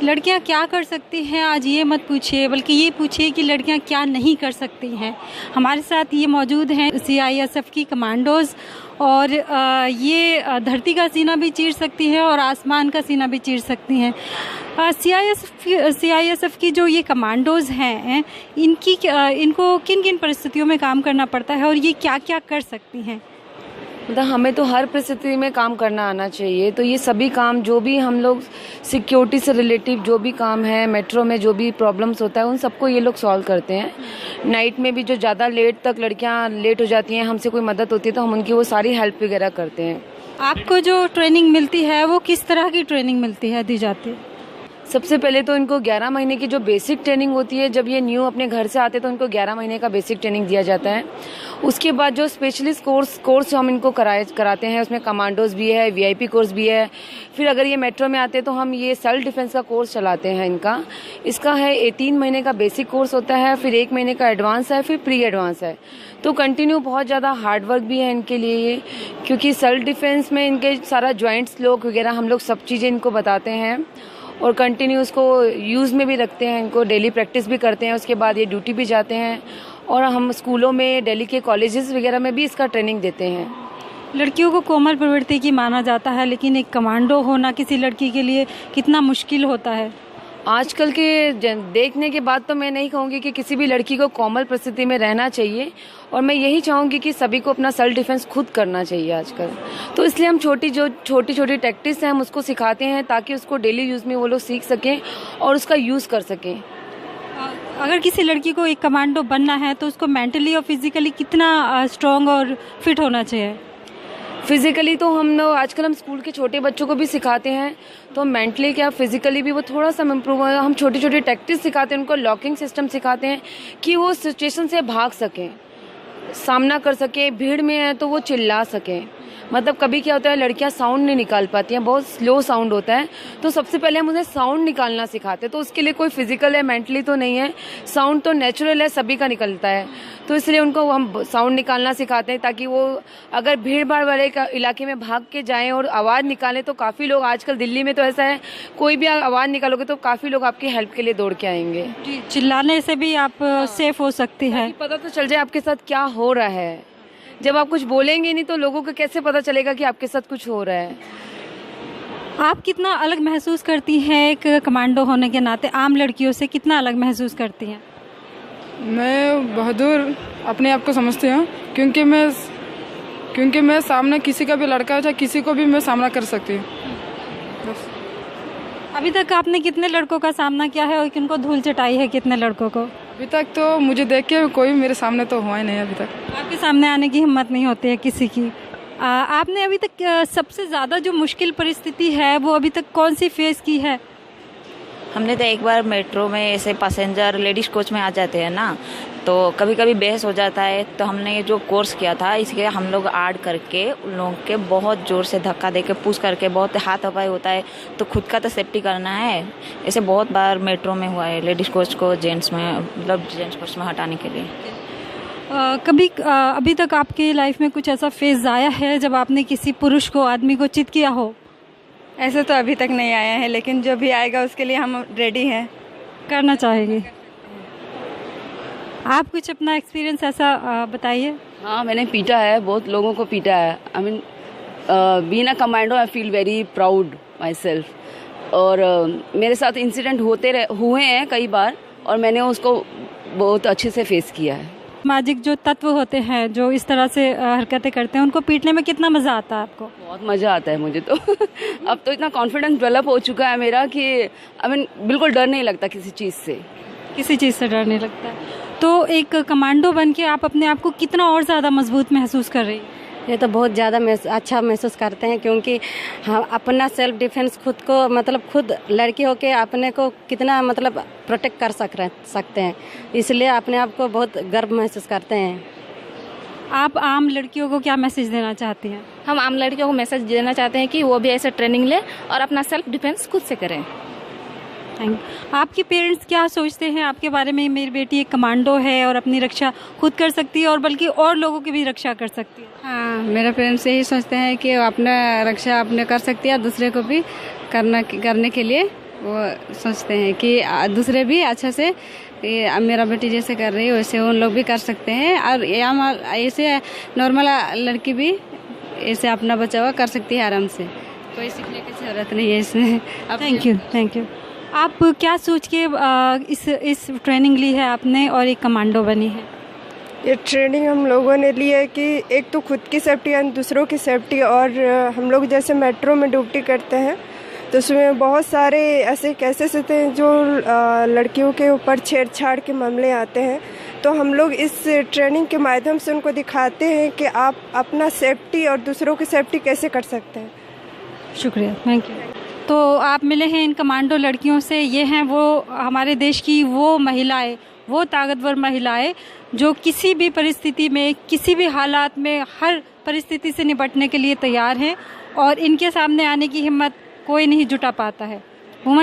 लड़कियां क्या कर सकती हैं आज ये मत पूछिए, बल्कि ये पूछिए कि लड़कियां क्या नहीं कर सकती हैं। हमारे साथ ये मौजूद हैं सीआईएसएफ की कमांडोज़, और ये धरती का सीना भी चीर सकती हैं और आसमान का सीना भी चीर सकती हैं। सीआईएसएफ की जो ये कमांडोज़ हैं, इनको किन किन परिस्थितियों में काम करना पड़ता है और ये क्या क्या कर सकती हैं? मतलब हमें तो हर परिस्थिति में काम करना आना चाहिए। तो ये सभी काम जो भी हम लोग सिक्योरिटी से रिलेटिव जो भी काम है, मेट्रो में जो भी प्रॉब्लम्स होता है, उन सबको ये लोग सॉल्व करते हैं। नाइट में भी जो ज़्यादा लेट तक लड़कियां लेट हो जाती हैं, हमसे कोई मदद होती है तो हम उनकी वो सारी हेल्प वगैरह करते हैं। आपको जो ट्रेनिंग मिलती है वो किस तरह की ट्रेनिंग मिलती है, दी जाती है? सबसे पहले तो इनको 11 महीने की जो बेसिक ट्रेनिंग होती है, जब ये न्यू अपने घर से आते तो इनको 11 महीने का बेसिक ट्रेनिंग दिया जाता है। उसके बाद जो स्पेशलिस्ट कोर्स हम इनको कराते हैं, उसमें कमांडोज भी है, वीआईपी कोर्स भी है। फिर अगर ये मेट्रो में आते हैं तो हम ये सेल्फ डिफेंस का कोर्स चलाते हैं इनका। इसका है 3 महीने का बेसिक कोर्स होता है, फिर 1 महीने का एडवांस है, फिर प्री एडवांस है। तो कंटिन्यू बहुत ज़्यादा हार्ड वर्क भी है इनके लिए ये, क्योंकि सेल्फ डिफेंस में इनके सारा जॉइंट्स लोग वगैरह हम लोग सब चीज़ें इनको बताते हैं और कंटिन्यू उसको यूज़ में भी रखते हैं। इनको डेली प्रैक्टिस भी करते हैं। उसके बाद ये ड्यूटी भी जाते हैं और हम स्कूलों में, दिल्ली के कॉलेजेस वगैरह में भी इसका ट्रेनिंग देते हैं। लड़कियों को कोमल प्रवृत्ति की माना जाता है, लेकिन एक कमांडो होना किसी लड़की के लिए कितना मुश्किल होता है? आजकल के देखने के बाद तो मैं नहीं कहूँगी कि किसी भी लड़की को कोमल परिस्थिति में रहना चाहिए, और मैं यही चाहूँगी कि सभी को अपना सेल्फ डिफेंस खुद करना चाहिए आजकल। तो इसलिए हम छोटी छोटी टैक्टिक्स हैं हम उसको सिखाते हैं, ताकि उसको डेली यूज़ में वो लोग सीख सकें और उसका यूज़ कर सकें। अगर किसी लड़की को एक कमांडो बनना है तो उसको मेंटली और फिजिकली कितना स्ट्रॉन्ग और फिट होना चाहिए? फिजिकली तो हम लोग आजकल हम स्कूल के छोटे बच्चों को भी सिखाते हैं, तो मेंटली क्या फिजिकली भी वो थोड़ा सा इम्प्रूव हो। हम छोटी छोटी टैक्टिक्स सिखाते हैं, उनको लॉकिंग सिस्टम सिखाते हैं कि वो सिचुएशन से भाग सकें, सामना कर सकें। भीड़ में है तो वो चिल्ला सकें। मतलब कभी क्या होता है, लड़कियां साउंड नहीं निकाल पाती हैं, बहुत स्लो साउंड होता है, तो सबसे पहले हम उन्हें साउंड निकालना सिखाते हैं। तो उसके लिए कोई फिजिकल है, मेंटली तो नहीं है, साउंड तो नेचुरल है, सभी का निकलता है। तो इसलिए उनको हम साउंड निकालना सिखाते हैं, ताकि वो अगर भीड़ भाड़ वाले इलाके में भाग के जाएं और आवाज़ निकालें। तो काफ़ी लोग आजकल दिल्ली में तो ऐसा है, कोई भी आवाज़ निकालोगे तो काफ़ी लोग आपकी हेल्प के लिए दौड़ के आएंगे। चिल्लाने से भी आप सेफ हो सकती है। पता तो चल जाए आपके साथ क्या हो रहा है। जब आप कुछ बोलेंगे नहीं तो लोगों को कैसे पता चलेगा कि आपके साथ कुछ हो रहा है। आप कितना अलग महसूस करती हैं एक कमांडो होने के नाते? आम लड़कियों से कितना अलग महसूस करती हैं? मैं बहादुर अपने आप को समझती हूँ, क्योंकि मैं सामने किसी का भी लड़का है, किसी को भी मैं सामना कर सकती हूँ। बस। अभी तक आपने कितने लड़कों का सामना किया है और किनको धूल चटाई है, कितने लड़कों को? अभी तक तो मुझे देख के कोई मेरे सामने तो हुआ ही नहीं अभी तक। आपके सामने आने की हिम्मत नहीं होती है किसी की। आपने अभी तक सबसे ज़्यादा जो मुश्किल परिस्थिति है वो अभी तक कौन सी फेस की है? हमने तो एक बार मेट्रो में ऐसे पैसेंजर लेडीज़ कोच में आ जाते हैं ना, तो कभी कभी बहस हो जाता है। तो हमने जो कोर्स किया था, इसके हम लोग ऐड करके उन लोगों के बहुत ज़ोर से धक्का दे के पुश करके, बहुत हाथ हवाई होता है, तो खुद का तो सेफ्टी करना है। ऐसे बहुत बार मेट्रो में हुआ है लेडीज़ कोच को जेंट्स कोच में हटाने के लिए। कभी अभी तक आपकी लाइफ में कुछ ऐसा फेज आया है जब आपने किसी पुरुष को, आदमी को चित किया हो? ऐसे तो अभी तक नहीं आया है, लेकिन जो भी आएगा उसके लिए हम रेडी हैं, करना चाहेंगे। आप कुछ अपना एक्सपीरियंस ऐसा बताइए। हाँ, मैंने पीटा है, बहुत लोगों को पीटा है। I mean being a commando I feel very proud my self. और मेरे साथ इंसिडेंट हुए हैं कई बार, और मैंने उसको बहुत अच्छे से फेस किया है। सामाजिक जो तत्व होते हैं जो इस तरह से हरकतें करते हैं, उनको पीटने में कितना मज़ा आता है आपको? बहुत मज़ा आता है मुझे तो। अब तो इतना कॉन्फिडेंस डेवलप हो चुका है मेरा कि आई मीन बिल्कुल डर नहीं लगता किसी चीज़ से। किसी चीज़ से डर नहीं लगता है। तो एक कमांडो बन के आप अपने आप को कितना और ज़्यादा मजबूत महसूस कर रही हैं? ये तो बहुत ज़्यादा अच्छा महसूस करते हैं, क्योंकि हम अपना सेल्फ डिफेंस खुद को, मतलब खुद लड़की होके अपने को कितना मतलब प्रोटेक्ट कर सकते हैं, इसलिए अपने आप को बहुत गर्व महसूस करते हैं। आप आम लड़कियों को क्या मैसेज देना चाहती हैं? हम आम लड़कियों को मैसेज देना चाहते हैं कि वो भी ऐसे ट्रेनिंग लें और अपना सेल्फ डिफेंस खुद से करें। आपके पेरेंट्स क्या सोचते हैं आपके बारे में? मेरी बेटी एक कमांडो है और अपनी रक्षा खुद कर सकती है और बल्कि और लोगों की भी रक्षा कर सकती है। हाँ, मेरे पेरेंट्स यही सोचते हैं कि वो अपना रक्षा अपने कर सकती है और दूसरे को भी करने के लिए वो सोचते हैं कि दूसरे भी अच्छे से ये मेरा बेटी जैसे कर रही है वैसे उन लोग भी कर सकते हैं, और ऐसे नॉर्मल लड़की भी ऐसे अपना बचाव कर सकती है आराम से, कोई सीखने की जरूरत नहीं है इसमें। Thank you. आप क्या सोच के इस ट्रेनिंग ली है आपने और एक कमांडो बनी है? ये ट्रेनिंग हम लोगों ने ली है कि एक तो खुद की सेफ्टी एंड दूसरों की सेफ्टी, और हम लोग जैसे मेट्रो में ड्यूटी करते हैं तो उसमें बहुत सारे ऐसे केसेस होते हैं जो लड़कियों के ऊपर छेड़छाड़ के मामले आते हैं, तो हम लोग इस ट्रेनिंग के माध्यम से उनको दिखाते हैं कि आप अपना सेफ्टी और दूसरों की सेफ्टी कैसे कर सकते हैं। शुक्रिया, थैंक यू। तो आप मिले हैं इन कमांडो लड़कियों से। ये हैं वो हमारे देश की वो महिलाएं, वो ताकतवर महिलाएं जो किसी भी परिस्थिति में, किसी भी हालात में, हर परिस्थिति से निपटने के लिए तैयार हैं, और इनके सामने आने की हिम्मत कोई नहीं जुटा पाता है।